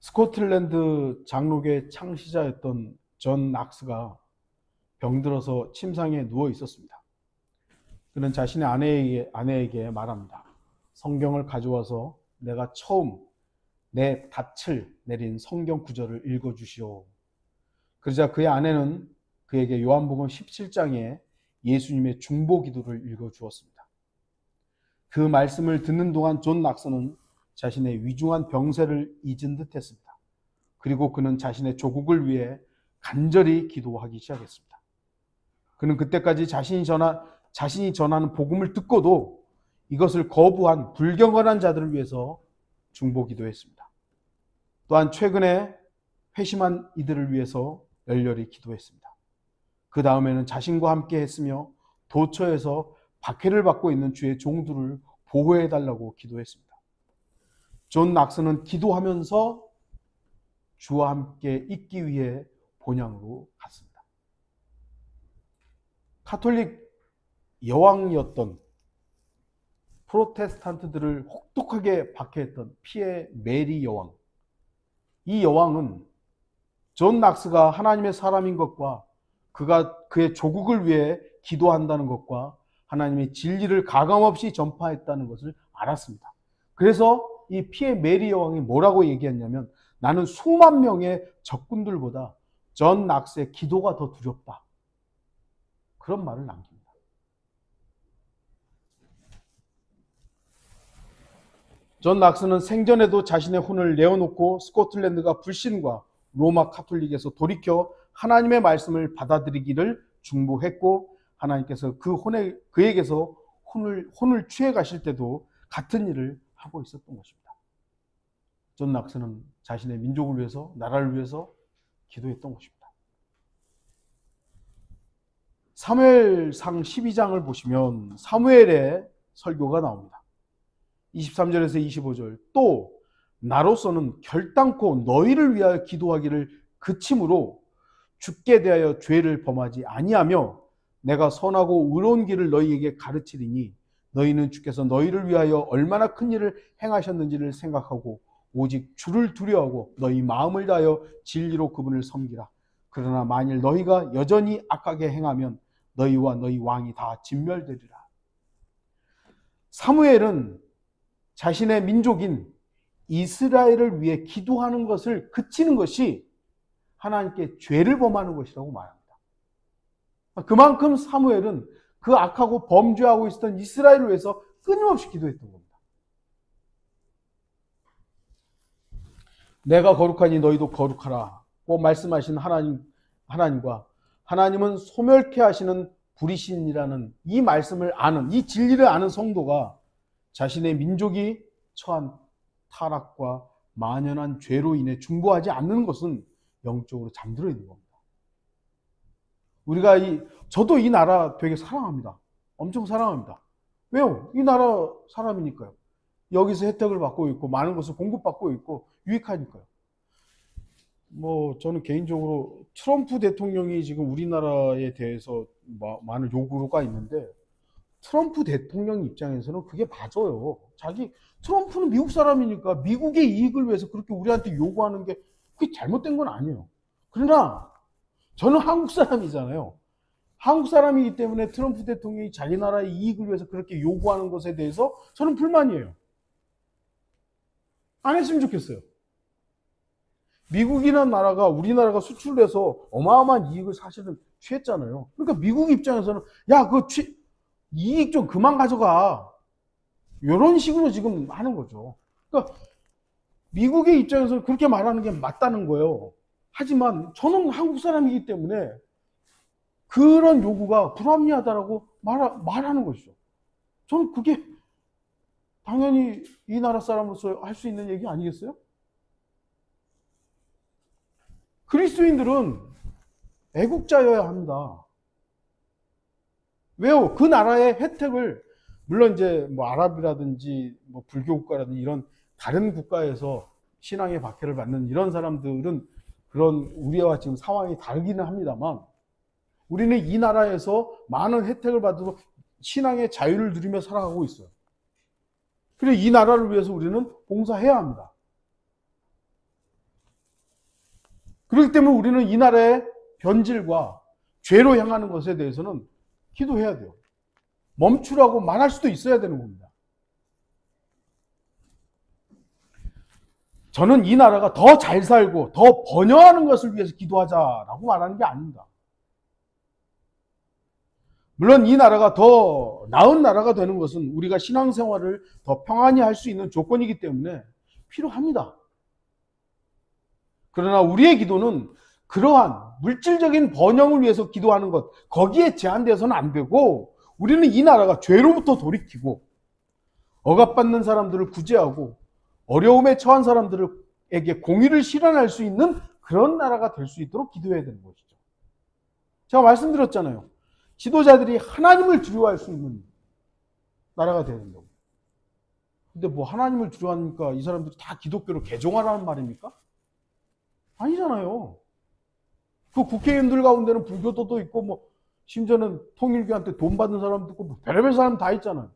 스코틀랜드 장로교의 창시자였던 존 낙스가 병들어서 침상에 누워 있었습니다. 그는 자신의 아내에게 말합니다. 성경을 가져와서 내가 처음 내 닻을 내린 성경 구절을 읽어주시오. 그러자 그의 아내는 그에게 요한복음 17장에 예수님의 중보 기도를 읽어주었습니다. 그 말씀을 듣는 동안 존 낙스는 자신의 위중한 병세를 잊은 듯 했습니다. 그리고 그는 자신의 조국을 위해 간절히 기도하기 시작했습니다. 그는 그때까지 자신이 전하는 복음을 듣고도 이것을 거부한 불경건한 자들을 위해서 중보 기도했습니다. 또한 최근에 회심한 이들을 위해서 열렬히 기도했습니다. 그 다음에는 자신과 함께 했으며 도처에서 박해를 받고 있는 주의 종들을 보호해달라고 기도했습니다. 존 낙스는 기도하면서 주와 함께 있기 위해 본향으로 갔습니다. 카톨릭 여왕이었던 프로테스탄트들을 혹독하게 박해했던 피에 메리 여왕. 이 여왕은 존 낙스가 하나님의 사람인 것과 그가 그의 조국을 위해 기도한다는 것과 하나님의 진리를 가감없이 전파했다는 것을 알았습니다. 그래서 이 피에 메리 여왕이 뭐라고 얘기했냐면 나는 수만 명의 적군들보다 존 낙스의 기도가 더 두렵다. 그런 말을 남깁니다. 존 낙스는 생전에도 자신의 혼을 내어놓고 스코틀랜드가 불신과 로마 카톨릭에서 돌이켜 하나님의 말씀을 받아들이기를 중보했고 하나님께서 그에게서 혼을 취해 가실 때도 같은 일을 하고 있었던 것입니다. 존 낙스는 자신의 민족을 위해서, 나라를 위해서 기도했던 것입니다. 사무엘상 12장을 보시면 사무엘의 설교가 나옵니다. 23절에서 25절 또 나로서는 결단코 너희를 위하여 기도하기를 그침으로 죽게 대하여 죄를 범하지 아니하며 내가 선하고 의로운 길을 너희에게 가르치리니 너희는 주께서 너희를 위하여 얼마나 큰 일을 행하셨는지를 생각하고 오직 주를 두려워하고 너희 마음을 다하여 진리로 그분을 섬기라. 그러나 만일 너희가 여전히 악하게 행하면 너희와 너희 왕이 다 진멸되리라. 사무엘은 자신의 민족인 이스라엘을 위해 기도하는 것을 그치는 것이 하나님께 죄를 범하는 것이라고 말합니다. 그만큼 사무엘은 그 악하고 범죄하고 있었던 이스라엘을 위해서 끊임없이 기도했던 겁니다. 내가 거룩하니 너희도 거룩하라고 말씀하신 하나님과 하나님은 소멸케 하시는 불이신이라는 이 말씀을 아는, 이 진리를 아는 성도가 자신의 민족이 처한 타락과 만연한 죄로 인해 중보하지 않는 것은 영적으로 잠들어 있는 겁니다. 저도 이 나라 되게 사랑합니다. 엄청 사랑합니다. 왜요? 이 나라 사람이니까요. 여기서 혜택을 받고 있고 많은 것을 공급받고 있고 유익하니까요. 저는 개인적으로 트럼프 대통령이 지금 우리나라에 대해서 많은 요구가 있는데 트럼프 대통령 입장에서는 그게 맞아요. 트럼프는 미국 사람이니까 미국의 이익을 위해서 그렇게 우리한테 요구하는 게 그게 잘못된 건 아니에요. 그러나 저는 한국 사람이잖아요. 한국 사람이기 때문에 트럼프 대통령이 자기 나라의 이익을 위해서 그렇게 요구하는 것에 대해서 저는 불만이에요. 안 했으면 좋겠어요. 미국이라는 나라가 우리나라가 수출을 해서 어마어마한 이익을 사실은 취했잖아요. 그러니까 미국 입장에서는 이익 좀 그만 가져가. 이런 식으로 지금 하는 거죠. 그러니까 미국의 입장에서는 그렇게 말하는 게 맞다는 거예요. 하지만 저는 한국 사람이기 때문에 그런 요구가 불합리하다라고 말하는 것이죠. 저는 그게 당연히 이 나라 사람으로서 할 수 있는 얘기 아니겠어요? 그리스도인들은 애국자여야 합니다. 왜요? 그 나라의 혜택을, 물론 이제 뭐 아랍이라든지 뭐 불교 국가라든지 이런 다른 국가에서 신앙의 박해를 받는 이런 사람들은 그런 우리와 지금 상황이 다르기는 합니다만, 우리는 이 나라에서 많은 혜택을 받아서 신앙의 자유를 누리며 살아가고 있어요. 그리고 이 나라를 위해서 우리는 봉사해야 합니다. 그렇기 때문에 우리는 이 나라의 변질과 죄로 향하는 것에 대해서는 기도해야 돼요. 멈추라고 말할 수도 있어야 되는 겁니다. 저는 이 나라가 더 잘 살고 더 번영하는 것을 위해서 기도하자라고 말하는 게 아닙니다. 물론 이 나라가 더 나은 나라가 되는 것은 우리가 신앙생활을 더 평안히 할 수 있는 조건이기 때문에 필요합니다. 그러나 우리의 기도는 그러한 물질적인 번영을 위해서 기도하는 것, 거기에 제한되어서는 안 되고, 우리는 이 나라가 죄로부터 돌이키고 억압받는 사람들을 구제하고 어려움에 처한 사람들에게 공의를 실현할 수 있는 그런 나라가 될 수 있도록 기도해야 되는 것이죠. 제가 말씀드렸잖아요. 지도자들이 하나님을 두려워할 수 있는 나라가 되야 된다고. 근데 뭐 하나님을 두려워하니까 이 사람들이 다 기독교로 개종하라는 말입니까? 아니잖아요. 그 국회의원들 가운데는 불교도도 있고, 뭐 심지어는 통일교한테 돈 받는 사람도 있고, 뭐 별의별 사람 다 있잖아요.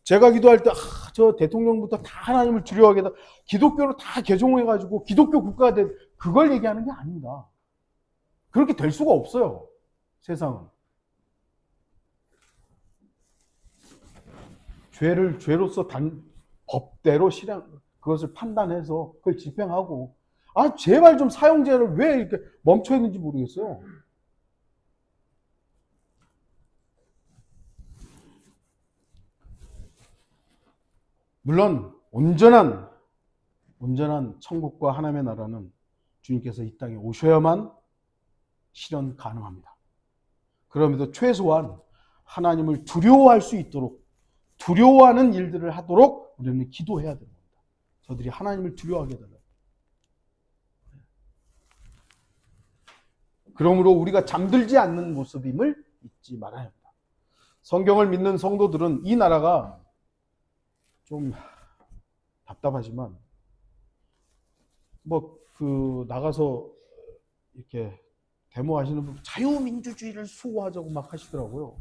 제가 기도할 때 저 대통령부터 다 하나님을 두려워하게 해서 기독교로 다 개종해가지고 기독교 국가가 된, 그걸 얘기하는 게 아닙니다. 그렇게 될 수가 없어요. 세상은. 죄를 죄로서 법대로 그것을 판단해서 그걸 집행하고, 제발 좀 사형제를 왜 이렇게 멈춰 있는지 모르겠어요. 물론 온전한 천국과 하나님의 나라는 주님께서 이 땅에 오셔야만 실현 가능합니다. 그럼에도 최소한 하나님을 두려워할 수 있도록, 두려워하는 일들을 하도록 우리는 기도해야 됩니다. 저들이 하나님을 두려워하게 해달라고. 그러므로 우리가 잠들지 않는 모습임을 잊지 말아야 합니다. 성경을 믿는 성도들은 이 나라가 좀 답답하지만 나가서 이렇게 데모하시는 분 자유민주주의를 수호하자고 막 하시더라고요.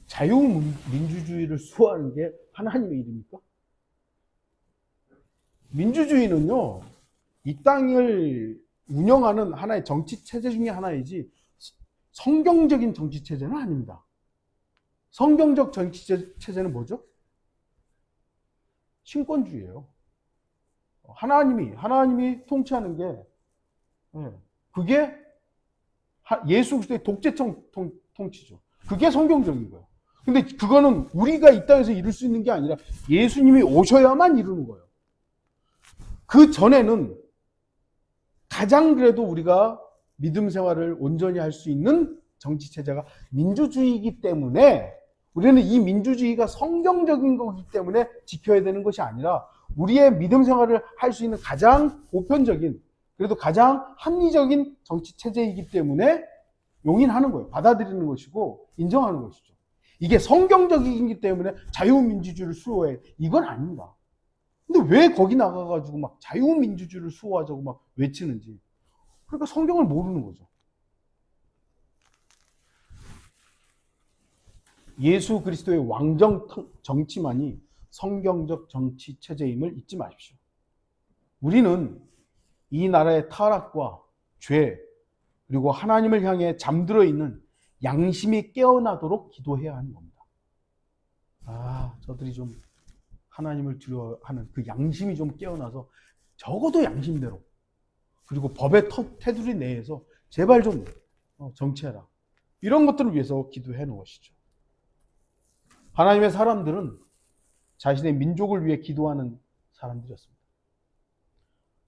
자유민주주의를 수호하는 게 하나님의 일입니까? 민주주의는요, 이 땅을 운영하는 하나의 정치 체제 중에 하나이지 성경적인 정치 체제는 아닙니다. 성경적 정치 체제는 뭐죠? 신권주의예요. 하나님이 통치하는 게, 그게 예수 그리스도의 독재적 통치죠. 그게 성경적인 거예요. 근데 그거는 우리가 이 땅에서 이룰 수 있는 게 아니라 예수님이 오셔야만 이루는 거예요. 그 전에는 가장 그래도 우리가 믿음 생활을 온전히 할 수 있는 정치 체제가 민주주의이기 때문에, 우리는 이 민주주의가 성경적인 거기 때문에 지켜야 되는 것이 아니라 우리의 믿음 생활을 할 수 있는 가장 보편적인, 그래도 가장 합리적인 정치 체제이기 때문에 용인하는 거예요. 받아들이는 것이고 인정하는 것이죠. 이게 성경적이기 때문에 자유민주주의를 수호해, 이건 아닙니다. 근데 왜 거기 나가가지고 막 자유민주주의를 수호하자고 막 외치는지. 그러니까 성경을 모르는 거죠. 예수 그리스도의 왕정 정치만이 성경적 정치 체제임을 잊지 마십시오. 우리는 이 나라의 타락과 죄, 그리고 하나님을 향해 잠들어 있는 양심이 깨어나도록 기도해야 하는 겁니다. 저들이 좀 하나님을 두려워하는 그 양심이 좀 깨어나서 적어도 양심대로, 그리고 법의 테두리 내에서 제발 좀 정치해라. 이런 것들을 위해서 기도해 놓은 것이죠. 하나님의 사람들은 자신의 민족을 위해 기도하는 사람들이었습니다.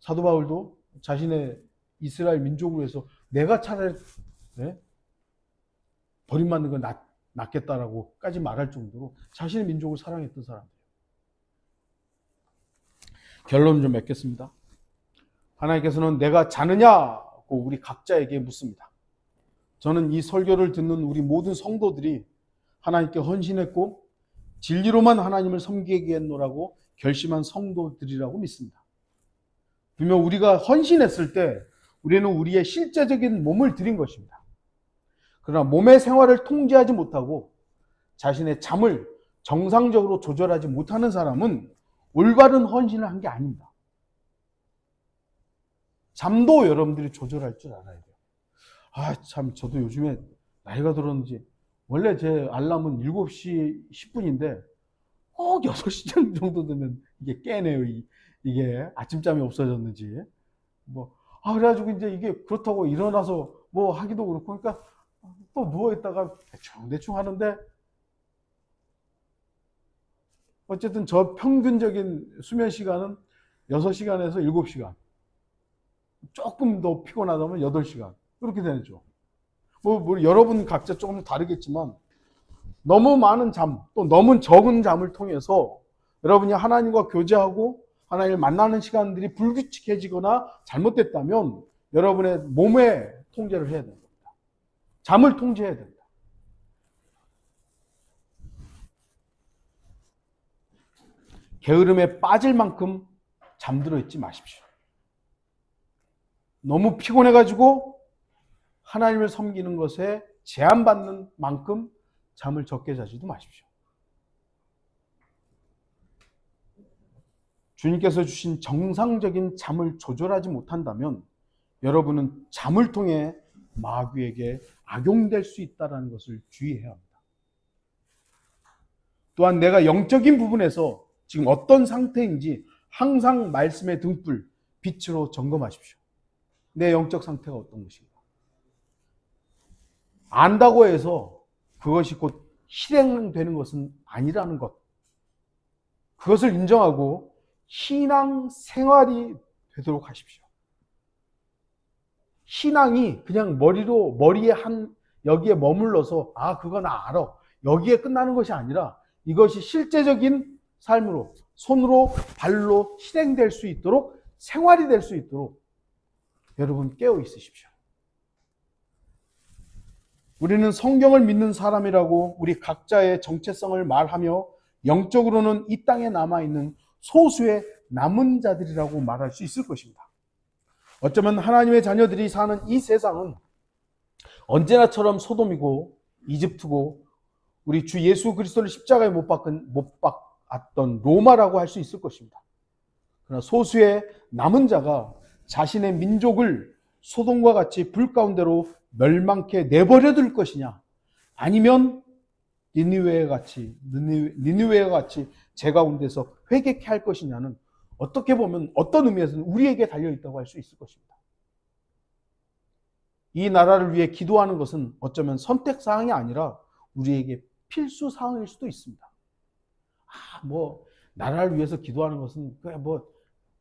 사도 바울도 자신의 이스라엘 민족을 위해서 내가 차라리 버림받는 건 낫겠다라고까지 말할 정도로 자신의 민족을 사랑했던 사람이에요. 결론 좀 맺겠습니다. 하나님께서는 내가 자느냐고 우리 각자에게 묻습니다. 저는 이 설교를 듣는 우리 모든 성도들이 하나님께 헌신했고 진리로만 하나님을 섬기겠노라고 결심한 성도들이라고 믿습니다. 분명 우리가 헌신했을 때 우리는 우리의 실제적인 몸을 드린 것입니다. 그러나 몸의 생활을 통제하지 못하고 자신의 잠을 정상적으로 조절하지 못하는 사람은 올바른 헌신을 한 게 아닙니다. 잠도 여러분들이 조절할 줄 알아야 돼요. 참 저도 요즘에 나이가 들었는지 원래 제 알람은 7시 10분인데 꼭 6시 정도 되면 이게 깨네요. 이게 아침잠이 없어졌는지. 그래가지고 이제 이게 그렇다고 일어나서 뭐 하기도 그렇고, 그러니까 또 누워있다가 대충 하는데, 어쨌든 저 평균적인 수면 시간은 6시간에서 7시간. 조금 더 피곤하다면 8시간. 그렇게 되죠. 여러분 각자 조금 다르겠지만, 너무 많은 잠, 또 너무 적은 잠을 통해서 여러분이 하나님과 교제하고 하나님을 만나는 시간들이 불규칙해지거나 잘못됐다면 여러분의 몸에 통제를 해야 됩니다. 잠을 통제해야 됩니다. 게으름에 빠질 만큼 잠들어 있지 마십시오. 너무 피곤해가지고 하나님을 섬기는 것에 제한받는 만큼 잠을 적게 자지도 마십시오. 주님께서 주신 정상적인 잠을 조절하지 못한다면 여러분은 잠을 통해 마귀에게 악용될 수 있다는 것을 주의해야 합니다. 또한 내가 영적인 부분에서 지금 어떤 상태인지 항상 말씀의 등불, 빛으로 점검하십시오. 내 영적 상태가 어떤 것인가. 안다고 해서 그것이 곧 실행되는 것은 아니라는 것. 그것을 인정하고 신앙 생활이 되도록 하십시오. 신앙이 그냥 머리에 여기에 머물러서 그거 나 알아. 여기에 끝나는 것이 아니라 이것이 실제적인 삶으로, 손으로, 발로 실행될 수 있도록, 생활이 될 수 있도록 여러분 깨어 있으십시오. 우리는 성경을 믿는 사람이라고 우리 각자의 정체성을 말하며 영적으로는 이 땅에 남아있는 소수의 남은 자들이라고 말할 수 있을 것입니다. 어쩌면 하나님의 자녀들이 사는 이 세상은 언제나처럼 소돔이고 이집트고 우리 주 예수 그리스도를 십자가에 못 박았던 로마라고 할 수 있을 것입니다. 그러나 소수의 남은 자가 자신의 민족을 소돔과 같이 불 가운데로 멸망케 내버려 둘 것이냐, 아니면 니느웨와 같이 제 가운데서 회개케 할 것이냐는 어떻게 보면 어떤 의미에서는 우리에게 달려있다고 할 수 있을 것입니다. 이 나라를 위해 기도하는 것은 어쩌면 선택사항이 아니라 우리에게 필수사항일 수도 있습니다. 나라를 위해서 기도하는 것은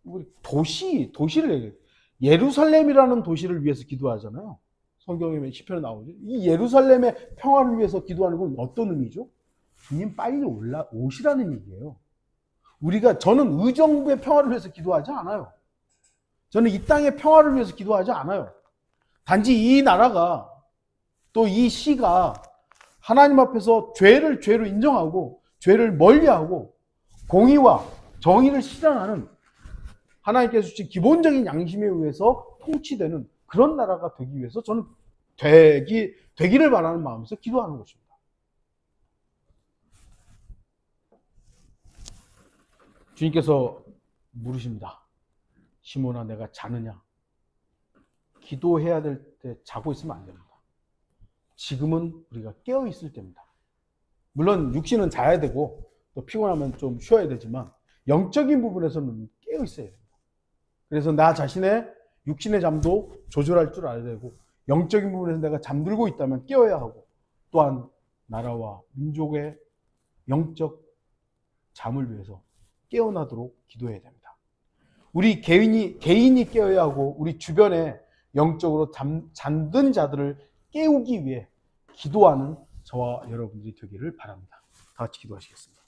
우리 도시를 얘기해요. 예루살렘이라는 도시를 위해서 기도하잖아요. 성경에 시편에 나오죠. 이 예루살렘의 평화를 위해서 기도하는 건 어떤 의미죠? 주님 빨리 오시라는 얘기예요. 저는 의정부의 평화를 위해서 기도하지 않아요. 저는 이 땅의 평화를 위해서 기도하지 않아요. 단지 이 나라가, 또 이 시가 하나님 앞에서 죄를 죄로 인정하고 죄를 멀리하고 공의와 정의를 실현하는 하나님께서 주신 기본적인 양심에 의해서 통치되는 그런 나라가 되기 위해서 저는 되기를 바라는 마음에서 기도하는 것입니다. 주님께서 물으십니다. 시몬아, 내가 자느냐? 기도해야 될 때 자고 있으면 안 됩니다. 지금은 우리가 깨어 있을 때입니다. 물론 육신은 자야 되고 또 피곤하면 좀 쉬어야 되지만 영적인 부분에서는 깨어 있어야 됩니다. 그래서 나 자신의 육신의 잠도 조절할 줄 알아야 되고, 영적인 부분에서 내가 잠들고 있다면 깨어야 하고, 또한 나라와 민족의 영적 잠을 위해서 깨어나도록 기도해야 됩니다. 우리 개인이 깨어야 하고 우리 주변에 영적으로 잠든 자들을 깨우기 위해 기도하는 저와 여러분들이 되기를 바랍니다. 다 같이 기도하시겠습니다.